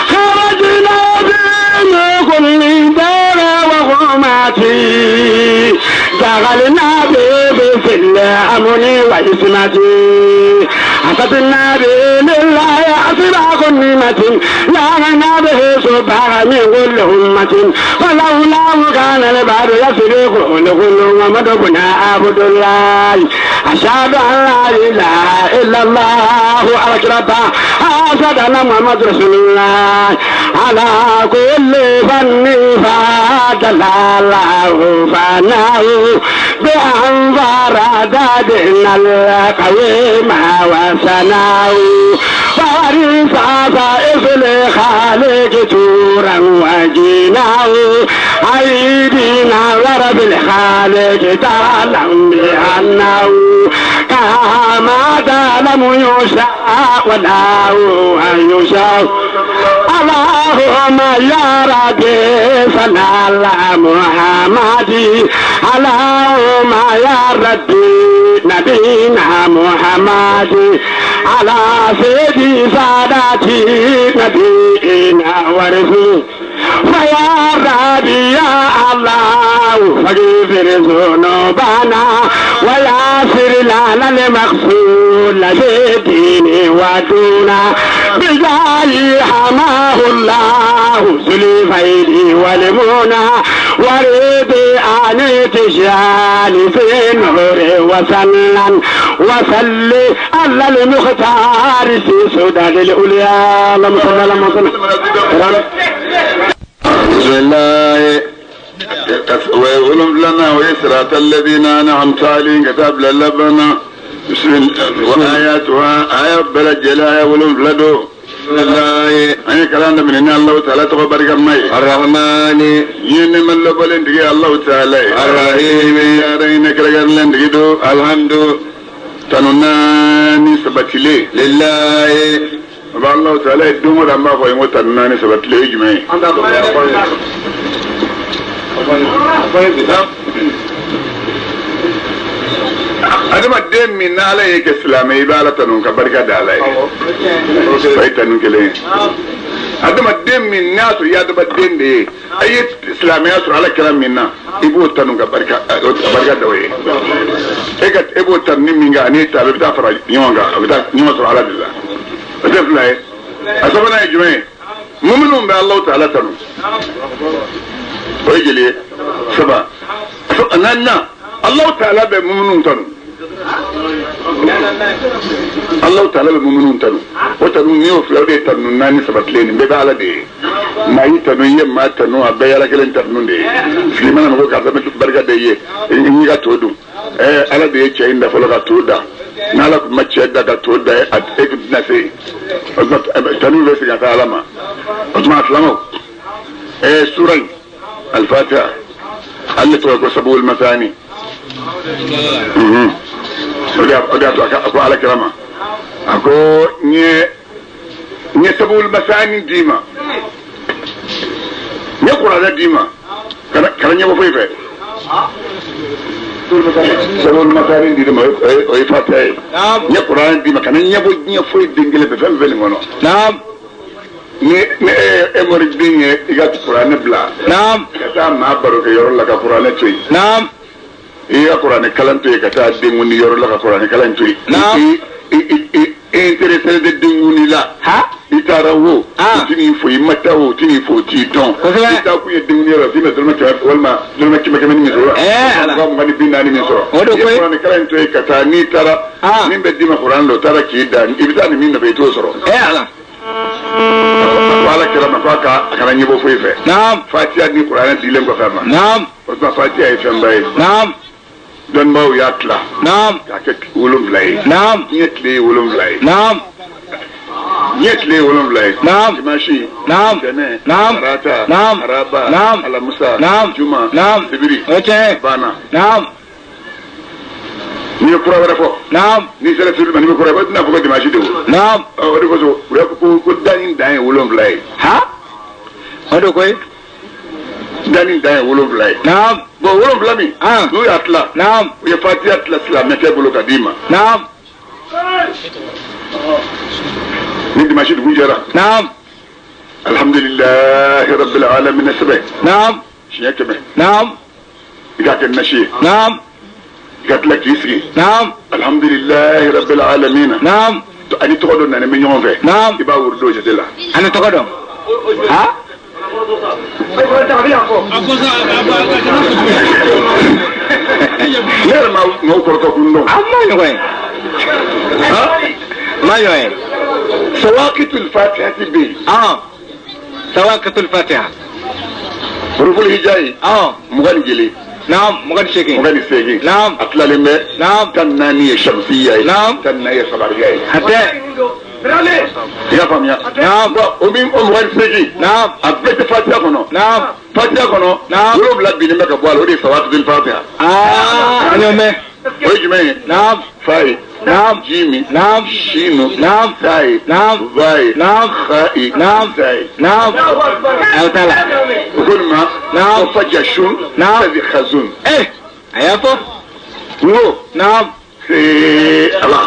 خرجنا به من كل دغ وغمة دخلنا به في الأمن وإسمتي حسبنا به لله حسبه نعمة لا به سبحانه من كل أمة ولولا كان البعض يسرق لكل ومدبنا عبد الله أشهد أن لا إله إلا الله أكبر أشهد أن محمد رسول الله على كل فن فضل الله فناه بأن فرددنا القويم وسناه فارس فائز لخالق تورا وجيناه أيدينا ورب الخالق تعلم بأنه كما تعلم يشاء ولا أن يشاء اللهم يا ربي صل على محمد اللهم يا ربي نبينا محمد على سيدي ساداتي نبينا ورسول فيا ربي يا الله فاغفر ذنوبنا وياسر لنا المغفور لدين ودونا بجاه حماه الله سليفيدي والمنى ورد عن تشان في النور وسلم وصلي على المختار في سودان الأولياء اللهم صل على محمد. بسم الله ويقولون لنا ويسرات الذين أنعمت عليهم كتاب للبنا بسم الله وآياتها آية بلد جلايا ولون بلدو بسم الله أي كلام من إن الله تعالى تخبرك ماي الرحمن ين من لبلن دقي الله تعالى الرحيم يا رين كرجال لن دقيدو الحمد تنوناني سبتلي لله الله تعالى يدوم رما فيموت تنوناني سبتلي جمعي adama den min na ala yake islamai ba ala tanun ka barka da alai sai tanun kele adama den min na to ya adama den de ayi islamai ya to ala kalam min na ibo tanun ka barka da waye ega ibo tanun min ga ne ta be ta fara nyonga be ta nyonga to ala billah da fulai asabana ijme mu'minun bi allah ta'ala tanun ويجلي سبا أننا الله تعالى بمؤمنون تنو الله تعالى بمؤمنون تنو وتنو نيو فلودي تنو ناني سبت لين ببالة دي ما يتنو يم ما تنو أبيا لك لين تنو دي سليمان نقول كذا مثل بركة دي إني كتودو على دي شيء ده فلو كتودا نالك ما شيء ده كتودا أتأكد نسي تنو بس كذا علامة أسمع سلامو سورة الفاتحة اللي توقع سبو المثاني ودياتو أكو على كرامة أكو ني سبو المثاني ديما ني قرآن ديما كرن يبو فيفي سبو المثاني ديما وي فاتحة ني قرآن ديما كرن يبو نيفوي دنجل بفل فلنغنو نعم ni emori dinge igati qur'ane bla naam kata ma baro ke yoro la ka qur'ane toy naam iya qur'ane kalanto e kata dinguni yoro la ka qur'ane kalanto naam intéressé de dinguni la ha itarawo tini fo imatawo tini fo ti don ita ku ye dinguni yoro fi medro mata walma dum ki makame ni so ko ngani binani mi so qur'ane kalanto e kata ni tara min be dima qur'an lo tara ki dan ibitani min be to soro ala wala kira mafaka kana nyibo fuife naam fatiha ni qur'an dilem ko fama naam wasma fatiha e fambaye naam don maw yatla naam kaket wolum lay naam yetle wolum lay naam yetle wolum lay naam mashi naam naam rata naam araba naam ala musa naam juma naam sibiri okay bana naam ni ko wara fo naam ni sele sur man ni ko wara na ko dimashi de naam o de ko so ko danin dan wolom lay ha o do koy danin dan wolom lay naam bo wolom lami do yatla naam ya fatiha atla islam ke bolo kadima naam ni dimashi du jara naam alhamdulillah rabbil alamin sabay naam shiyakame naam igaken nashi naam قالت لك يسري نعم الحمد لله رب العالمين نعم ani to do na ne ɲɔgɔn fɛ naam I b'a wuri do jate la ani tɔgɔ dɔn ha ne yɛrɛ ma kɔrɔtɔ kun dɔn an ma ɲɔgɔn ye ma ɲɔgɔn ye sawaqitul fatihati bi sawaqitul fatiha huruful hijayi mugan jeli naam mugan seegin naam a tilalen bɛ naam tan naani ye shamsiya ye naam tan naani ye sabariya ye hatɛ I y'a faamuya naam o mugan seegin naam a bɛɛ tɛ fatiha kɔnɔ naam fatiha kɔnɔ naam 7 binnen bɛ ka bɔ a la o de ye sawaqitul fatiha an y'o mɛn o ye jumɛn ye naam fa ye naam jimi naam shinu naam ta ye naam va ye naam ha ye naam ta ye naam aw ta la o ko nin ma naam ko fajashun naam tabi khazun a y'a fɔ n ko naam ala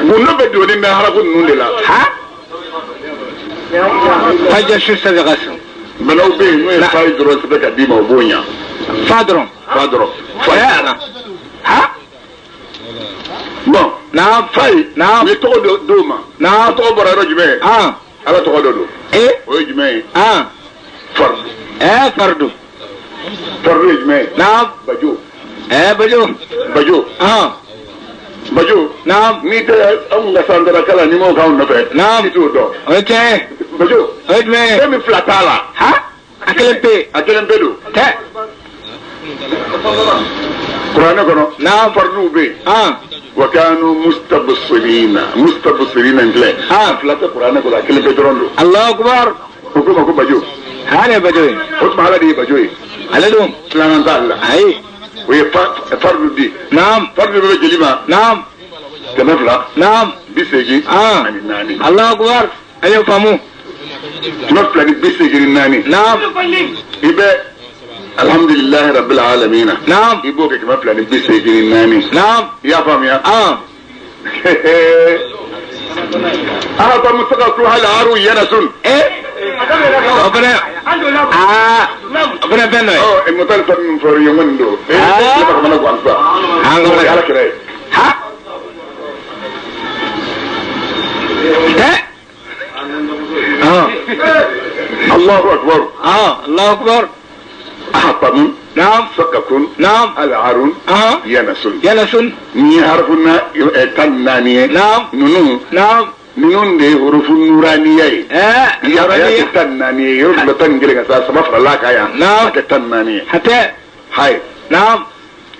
gundo bɛ doni bɛ harafu ninnu de la ha fajja su sadaqatu banaw bɛ yen n'o ye fa ye dɔrɔn sɛbɛn ka d'i ma o b'o ɲa fa dɔrɔn fa dɔrɔn ha bon naam fa ye naam u ye tɔgɔ d'o ma naam tɔgɔ bɔra yɔrɔ jumɛn ye ala tɔgɔ dɔ don o ye jumɛn ye fardu fardu fardu ye jumɛn ye naam bajo bajo bajo naam n'i tɛ anw ka santara kalan n'i m'o k'anw nɔfɛ naam i t'o dɔn o ye tiɲɛ ye bajo o ye jumɛn ye fɛn min fila t'a la a kelen pe don tɛ kuranɛ kɔnɔ naam farduw bɛ yen wa kanu mustabsirina in filɛ a fila tɛ kuranɛ kɔnɔ a kelen pe dɔrɔn don Allahu akbar o ko ma ko bajo ne bajo ye o tuma ala de ye bajo ye ale don filanan t'ale la ayi o ye fardu di naam fardu bɛ jeli ma naam 100 naam 80 ani 4 Allahu akbar an y'o faamu 2 ni 80 ni 4 naam i bɛ alhamdulillahi rabbil alamin naam i b'o kɛ 2 ni 80 ni 4 naam i y'a faamuya أعطى مستقى هل عارو ينسون ربنا ربنا بينه المطالبة من فريمون دو لما كمان أقوى أنصار على كده ها الله أكبر الله أكبر أحطم نعم سككون نعم العارون ينسون نيهارفنا تنانية نعم نونو نعم نون دي حروف النورانية يا تنانية يرد لتنجلك سبب الله كايا نعم تنانية حتى هاي نعم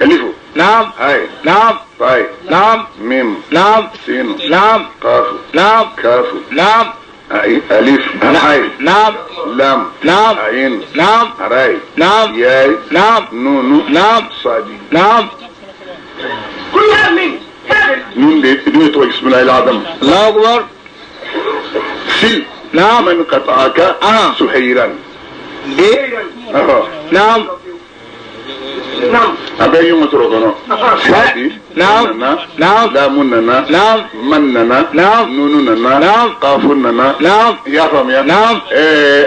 ألفو نعم هاي نعم باي نعم ميم نعم سين نعم قاف نعم كاف نعم ألف هاي نعم لام نعم عين نعم راي نعم ياي نعم نون نعم صادي نعم كلها من نون دي دون بسم الله العظيم الله أكبر سل نعم من قطعك سحيرا نعم نعم أبي يوم تروحنا صادي نعم نعم لامننا نعم مننا نعم نوننا نعم قافننا نعم يا فهم يا نعم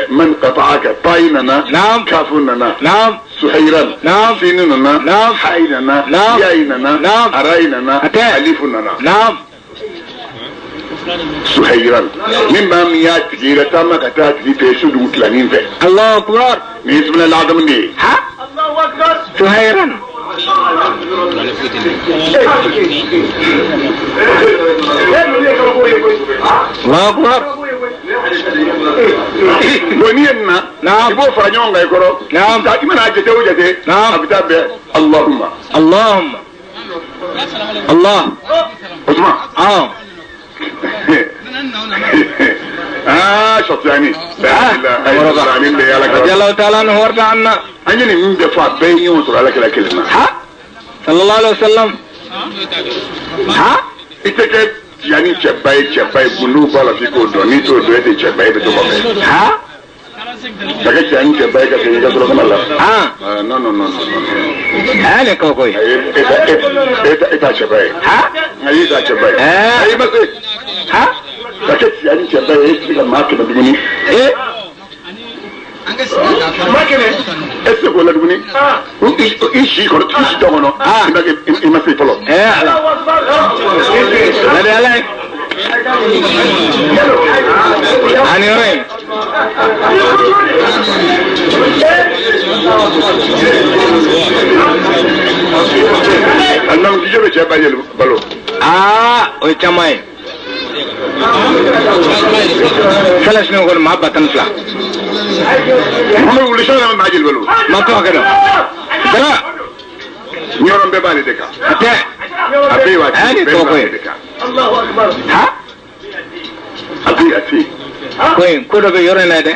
من قطعك طايننا نعم كافننا نعم سحيرا نعم سيننا نعم حيننا نعم يايننا نعم أرايننا ألفننا نعم سحيرا مما ميات جيرة تاما كتات في تيسود وطلانين في الله أكبر بسم الله العظيم دي ها الله أكبر سحيرا الله أكبر ونينا نعم يبو فرنيون غيكرو نعم تاكيما ناجته وجته نعم أبتاب اللهم اللهم الله اسمع شطياني رضي الله تعالى عنه وارضى عنا أني من دفع بيني وصل لك الكلمة ها صلى الله عليه وسلم ها إتكت يعني تشباي بلو بالا في كودو نيتو دويتي تشباي بتوما ها تكت يعني تشباي كتير كتير كم الله نو أنا كوكوي إتا تشباي ها إتا تشباي أي بس ها تكت يعني تشباي إيه ما كنا دمني إيه ما كنا إيه ولا دمني إيش تقولون إما في فلو إيه لا لا Ani ore. Annam ki jobe che bayel balo. O chamai. Salas ne ko ma batan fla. Ma wuli sala ma majil balo. Ma to ka do. Dara. Ñorom be bali deka. Ate. Abi wa. Ani to ko. Allahu akbar. Ha? Abi ati. Ko do be yore na de.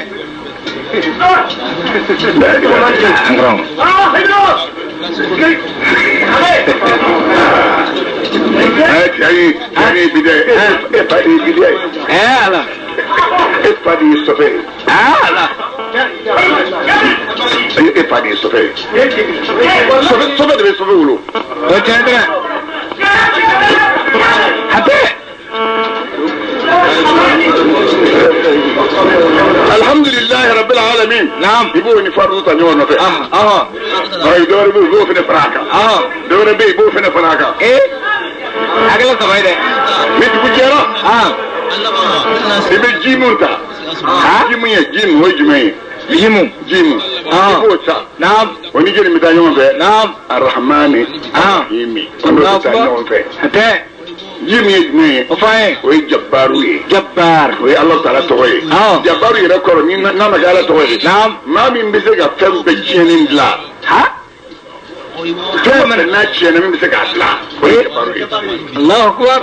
Angron. Ay bidé. Fadi bidé. Ala. Fadi sofe. Ala. Fadi sofe. Sofe de sofe ulo. O chandra. Ate. Alhamdulillah rabbil alamin. Naam. Ibo ni fardu ta ñoo no fe. Ay do re bo fe ne fraka. Do re be bo fe ne fraka. Agala samay de. Mit bu jero. Ibe jimunta. Jimu ye jimu hoy jume. Jimu. Ibo ta. Naam. Woni jeri mi ta ñoo fe. Naam. Arrahmani. Yimi. Woni ta ñoo fe. Ate. Jimu ye jume. O faye. Oy jabbaru ye. Jabbar. Oy Allah taala to ye. Jabbaru ye ko ni na ma gala to ye. Naam. Ma min bi se ga fembe jinin la. Tuwa mana na ce na min bisa ga asla. Allahu akbar.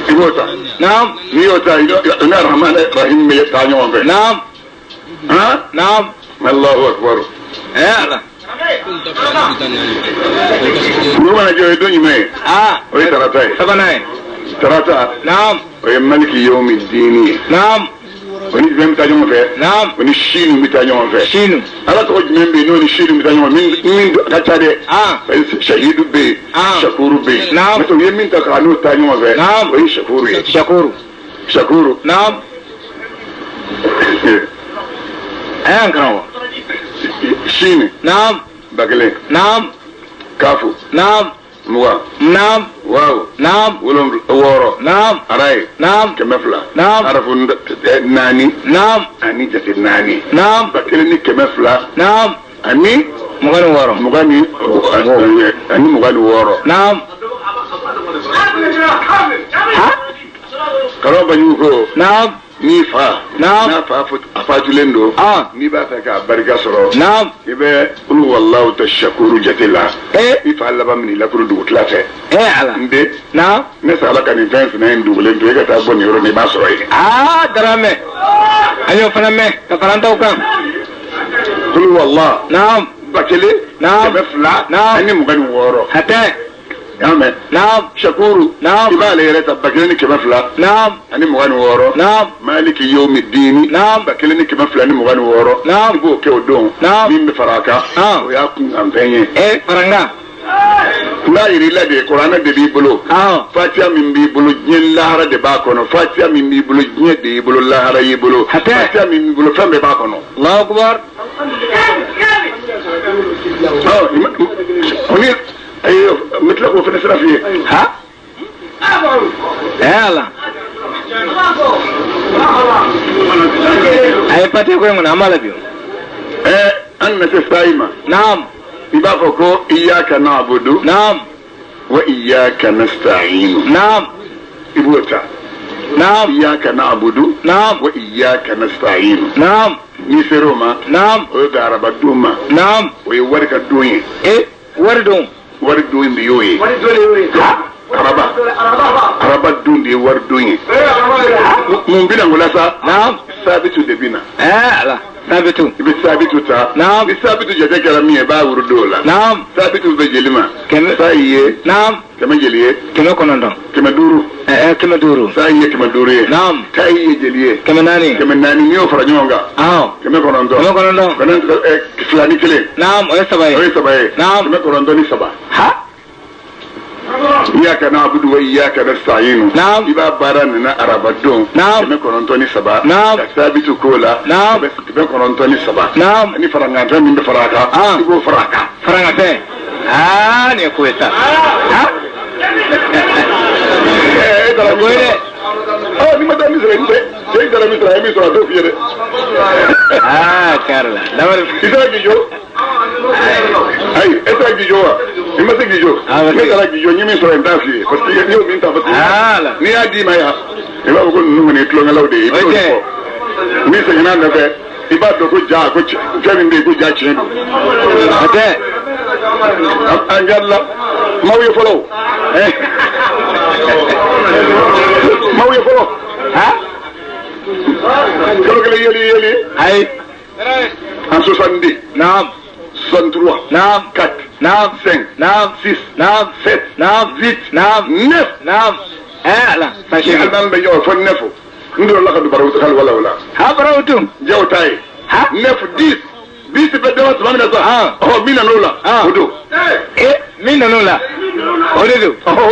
Ibota. Naam. Ni yota ina rahman rahim me ta nyon be. Naam. Ha? Naam. Allahu akbar. Ala. Ni wana je do ni me. Oy tarata. Sabanai. Tarata. Naam. Oy maliki yawmiddin. Naam. Woni zem ta nyon fe. Naam. Woni shinu mi ta nyon fe. Shinu. Ala to jmembe no ni shinu mi ta nyon min ka tade. Shahidu be. Shakuru be. Naam. To yemin ta ka no ta nyon fe. Naam. Oy shakuru ye. Shakuru. Naam. Angro. Shine. Naam. Bagale. Naam. Kafu. Naam. Muwa. Naam. Wow. Naam. Wolom woro. Naam. Aray. Naam. Kemefla. Naam. Arafu nani. Naam. Ani jate nani. Naam. Bakele ni kemefla. Naam. Ani Mugani woro. mugani ani mugani woro. Naam. Ha? Karo banyuko. Naam. Ni fa. Naam. Na fa fatulendo. Ni ba ta ka barika soro. Naam. Ibe ul wallahu tashakuru jatila. Ifa laba mini la kuru du tlate. Ala. Nde. Naam. Ne sala kan fence na ndugule ndo ga ta boni ro ni ba soro yi. Darame. Ayo faname. Ka faranta ukan. Ul wallahu. Naam. Bakele. Naam. Kemefla. Naam. Ani mugani woro. Hate. Amen. Naam. Shakuru. Naam. Ibale yere ta bakele ni kemefla. Naam. Ani mugani woro. Naam. Maliki yawmiddin. Naam. Bakele ni kemefla ni mugani woro. Naam. Ibo ke odon. Naam. Min be faraka. O ya kun amfenye. Faranga. La iri la de Qur'an de bibolo. Fatiha min bibolo nyen lahara de ba kono. Fatiha min bibolo nyen de bibolo lahara yibolo. Fatiha min bibolo fambe ba kono. Allahu akbar. Oni ayo mitla ko fene srafi. Ala. Ay pati ko ngona amala biyo. Anna tasaima. Naam. Ibako ko iyyaka na'budu. Naam. Wa iyyaka nasta'in. Naam. Ibota. Naam. Iyyaka na'budu. Naam. Wa iyyaka nasta'in. Naam. Ni seroma. Naam. O daraba duma. Naam. O warka doyin. Wardum. War doyin bi yoyi. Araba dun de war doyin. Mun bina ngula sa. Naam. Sabitu de bina. Ala. Sabitu. Ibi sabitu ta. Naam. Bi sabitu jate kala mi ba wuru dola. Naam. Sabitu be jelima. Keme. Sayiye. Naam. Keme jeliye. Keme konondon. Keme duru. Keme duru. Sayiye keme duru ye. Naam. Sayiye jeliye. Keme nani. Keme nani ni o fara nyonga. Keme konondon. Keme konondon. Konan fulani kile. Naam. Oye sabaye. Oye sabaye. Naam. Keme konondon ni saba. Iyyaka na'budu wa iyyaka nasta'in. Naam. Iba baran na arabadon. Naam. Keme konontoni saba. Naam. Sabitu kola. Naam. Keme konontoni saba. Naam. Ani faranga min be faraka. Ibo faraka. Faranga te. Ni kueta. dara ni ma da misra inde je dara misra e misra do fiede Carla dabar isa gijo ay eta gijo ni ma se gijo ke dara gijo ni misra en da fiede parce que yo min ta parce ni adi ma ya e ba ko nu ne tlo ngalaw de mi se ngana da be iba do ko ja ko jami be ko ja chen ate angalla mawye folo mawye folo ha kalo kele yeli ay en 70 naam 63 naam 4 naam 5 naam 6 naam 7 naam 8 naam 9 naam la sashi alban be yo fo nefo ndo la kadu barawtu khal wala ha barawtu jawtay ha 9 10 10 be dawa tsamina sa oh mina nola odo mina nola odo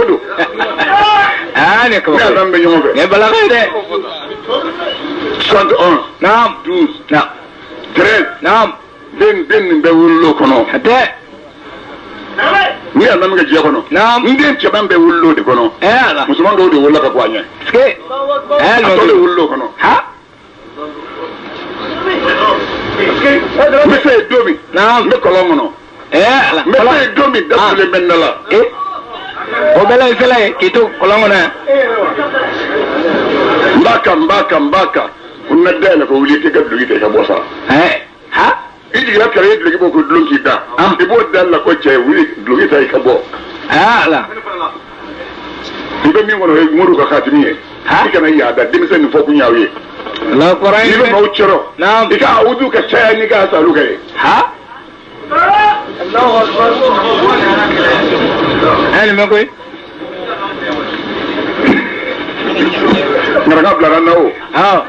odo ne ko ya dambe yo be ne bala de 61 naam 12 naam 13 naam den be wullo kono ate ni andam ga je kono ndem ce bambe wullo de kono ala musulman do de wulla ka kwanya ske no de wullo kono ha mese domi naam me kolongono ala mese domi dafule bennala o bela isela kito kolongona mbaka kunna dela ko wuli te gaddu ite ka bosa ha iji la kare dlugi bo ko dlugi da ibo dalla ko che wuli dlugi tay ka bo ala ibe mi ngono e muru ka khatimiye kana ya da dimse ni foku nyaawi la qur'an ibe ma uchero naam ika audu ka che ni ka salu kay ha Allahu akbar ani me koy ngara bla nawo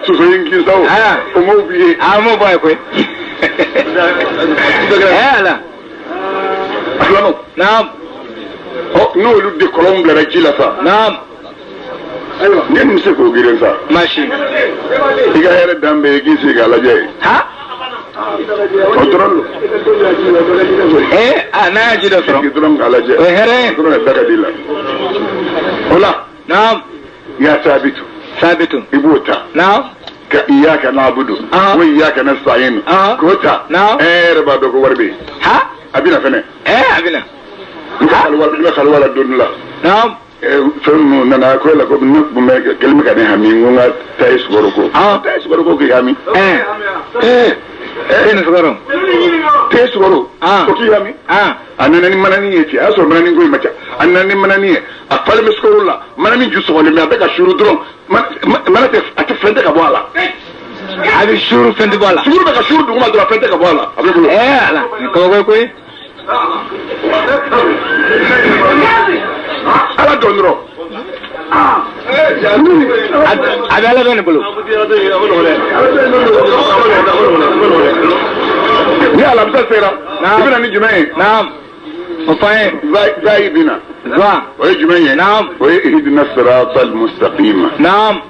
so so yinki sawo o mo biye mo boy koy ala aslamo naam no lu de colombe la jila sa naam aywa nen se ko giren sa mashi iga hele dambe gi se ga la jey ha control ana ji da soro gi drum ga la jey here drum daga dilla hola naam ya sabitu ibuta naam ka iyaka na'budu wa iyaka nasta'in kota ba do ko warbe ha abina fene abina khalwala dunla naam fenno nana ko la ko bu me kelmi ka ne hami ngunga tay sugoro ko tay sugoro ko ki hami ne sugoro tay sugoro ko ki hami anani manani yeti aso manani ngoy macha anani manani afal miskorula manani juso wala me abeka shuru dron manate ati fende ka boala abi shuru fende boala shuru ka shuru duma dro fende ka boala abi bulo ala ko koy ala donro abi ala don bulo ya la msa sera ibina ni jumae naam وفاين زي بنا ويجمعي نعم ويهدنا الصراط المستقيم نعم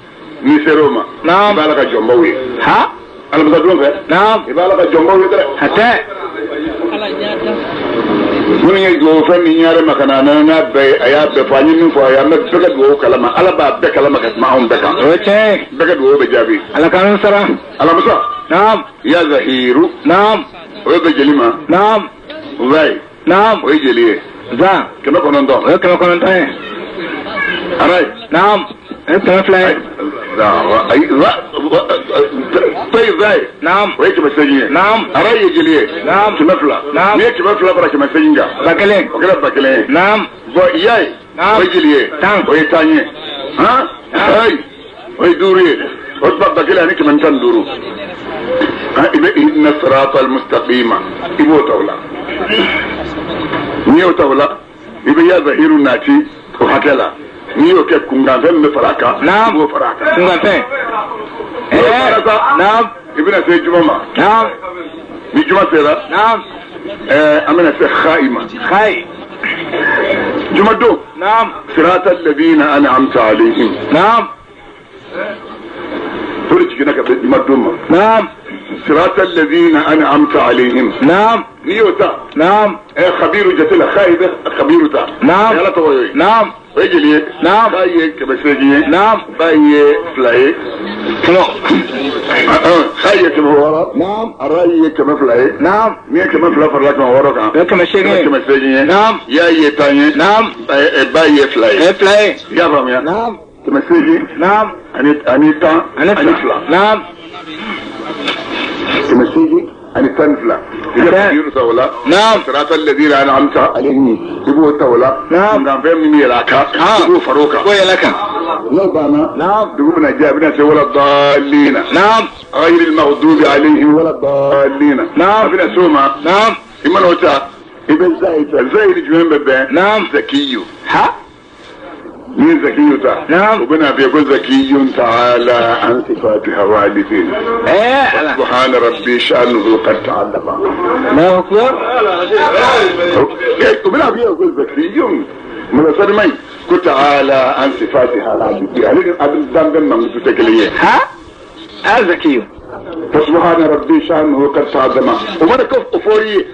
نسروما نعم بالك جنبوي ها انا بصدقون فيه نعم بالك جنبوي ترى حتى من يجو فني ياره مكانا انا بي ايا بفاني من فو ايا بكد و كلام على باب بكلام معهم بكا اوكي بكد و بجابي على كانوا سرا على مصا نعم يا زهير نعم وبجليما نعم وزي نعم ويجليه ذا كما كنتم كما كنتم اراي نعم انت فلاي لا اي طيب زي نعم ويك مسجين نعم اراي يجليه نعم كمفلا نعم ميك مفلا برك مسجينجا باكلين وكذا باكلين نعم ياي نعم ويجليه نعم ويتاني ها هاي ويدوري وتبقى باكلين هنيك من تندورو إن الصراط المستقيم إبو تولا نيو تولا إبو يا ظهير الناتي وحكلا نيو كيف كنغان فهم بفراكا نعم إبو فراكا كنغان فهم نعم ابن سيد جمعة نعم جمعة سيرا نعم أمنا سيد خائمة خائم جمعة دو نعم صراط الذين أنعمت عليهم نعم تريد كنك جمعة دوما نعم صراط الذين أنعمت عليهم نعم نيوتا نعم خبير جتلا خايدة خبير تا نعم يلا توي نعم ويجي نعم خاية كمسيجي نعم باية فلاي كما خاية كما ورا نعم الرأي كما فلاي نعم مين كما فلا فرلاك ما ورا كما شيء كمسيجي نعم يا يتاني نعم باية فلاي فلاي يا فهم يا نعم كمسيجي نعم أنيتا أنفلا نعم كمسيجي أنيتا نفلا إذا يونس ولا نعم صراط الذين أنعمت عليهم يبو تولا نعم نعم فهم مين يلاكا يبو فروكا ويا لك لا بانا نعم دقومنا جابنا ولا الضالين نعم غير المغضوب عليهم ولا الضالين نعم ابن سوما نعم إما نوتا ابن زايد جوين ببين نعم زكي ها مين زكي تا نعم وبنا بيقول زكي تعالى عن صفاتها والدين ايه سبحان ربي شأنه قد تعالى الله اكبر وبنا بيقول زكي من سلمي قل تعالى عن صفاتها والدين يعني ابن ذنب من تتكليه ها ذكي فسبحان ربي شأنه قد تعالى ومن كف أفوري